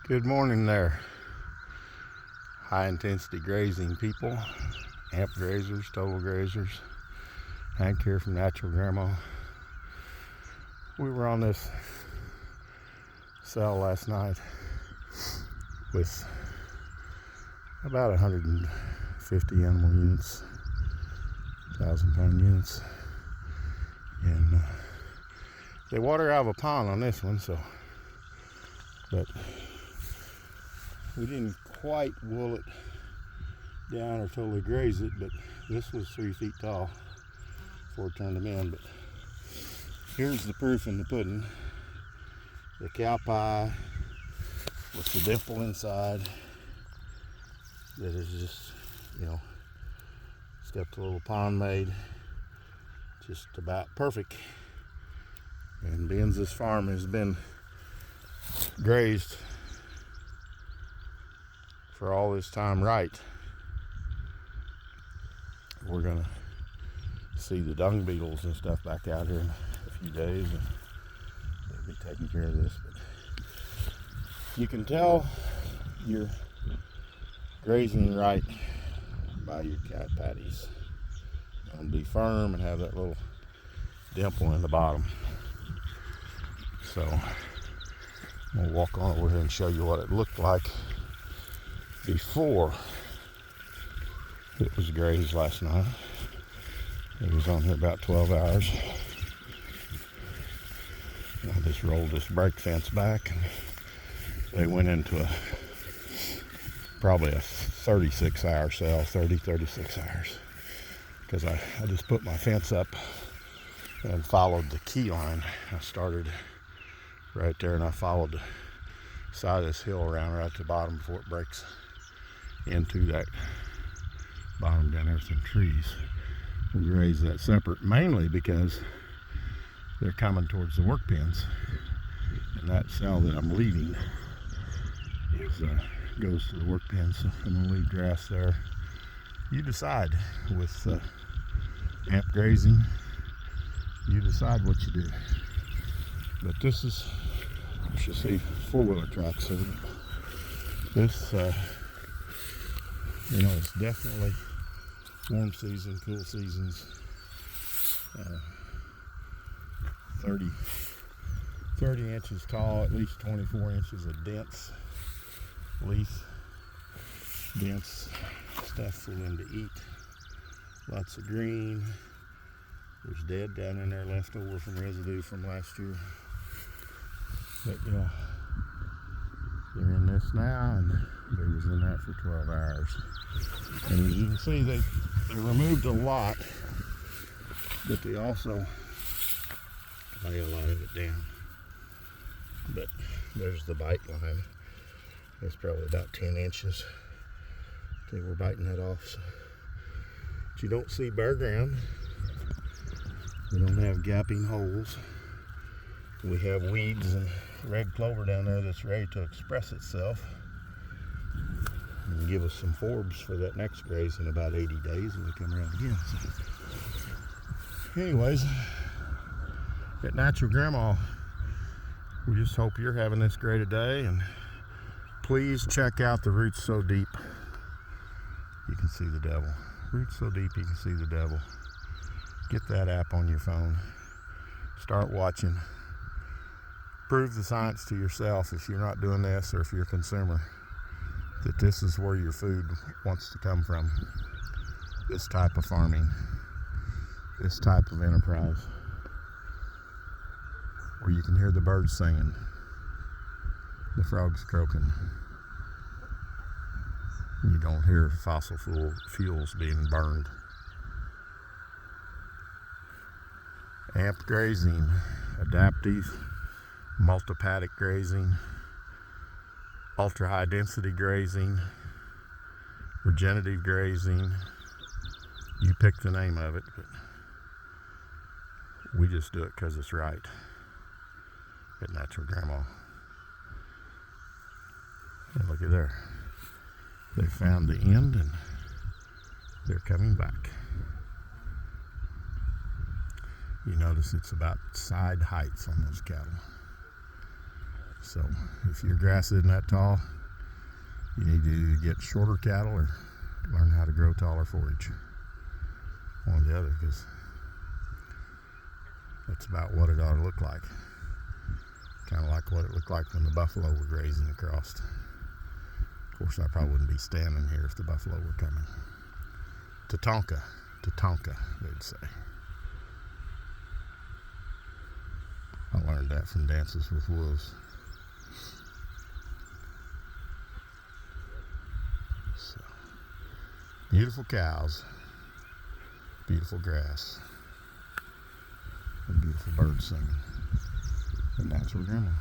Good morning there, high intensity grazing people, amp grazers, total grazers. Hank here from Natural Grandma. We were on this cell last night with about 150 animal units, 1,000-pound units, and they water out of a pond on this one, but we didn't quite wool it down or totally graze it, but this was 3 feet tall before it turned them in. But here's the proof in the pudding. The cow pie with the dimple inside that is just, it's got the little pond made just about perfect. And being this farm has been grazed for all this time right, we're gonna see the dung beetles and stuff back out here in a few days, and they'll be taking care of this. But you can tell you're grazing right by your cat patties. They'll be firm and have that little dimple in the bottom. So I'm gonna walk on over here and show you what it looked like before it was grazed last night. It was on here about 12 hours. I just rolled this brake fence back, and they went into probably a 36-hour cell, 36 hours, because I just put my fence up and followed the key line. I started right there and I followed the side of this hill around right at the bottom before it breaks into that bottom down there, some trees. We raise that separate, mainly because they're coming towards the work pens, and that cell that I'm leaving goes to the work pens. So I'm gonna leave grass there. You decide with amp grazing. You decide what you do. But this is, you should see four-wheeler tracks. So this, it's definitely warm season, cool seasons. 30 inches tall, at least 24 inches of dense leaf, dense stuff for them to eat. Lots of green. There's dead down in there left over from residue from last year. But they're in this now, and they was in that for 12 hours. And as you can see, they removed a lot, but they also lay a lot of it down. But there's the bite line. It's probably about 10 inches. They were biting that off. So. But you don't see bare ground. We don't have gapping holes. We have weeds and red clover down there that's ready to express itself and give us some forbs for that next graze in about 80 days when we come around again. So anyways, at Natural Grandma, we just hope you're having this great a day, and please check out the Roots So Deep. You can see the devil. Roots So Deep, you can see the devil. Get that app on your phone. Start watching. Prove the science to yourself, if you're not doing this, or if you're a consumer, that this is where your food wants to come from. This type of farming, this type of enterprise, where you can hear the birds singing, the frogs croaking. You don't hear fossil fuels being burned. Amp grazing, adaptive, multi-paddock grazing, ultra high density grazing, regenerative grazing. You pick the name of it, but we just do it because it's right at Natural Grandma. And look at there. They found the end and they're coming back. You notice it's about side heights on those cattle. So if your grass isn't that tall, you need to either get shorter cattle or learn how to grow taller forage. One or the other, because that's about what it ought to look like. Kind of like what it looked like when the buffalo were grazing across. Of course, I probably wouldn't be standing here if the buffalo were coming. Tatonka, they'd say. I learned that from Dances with Wolves. So, beautiful cows, beautiful grass, and beautiful birds singing. And that's where Grandma.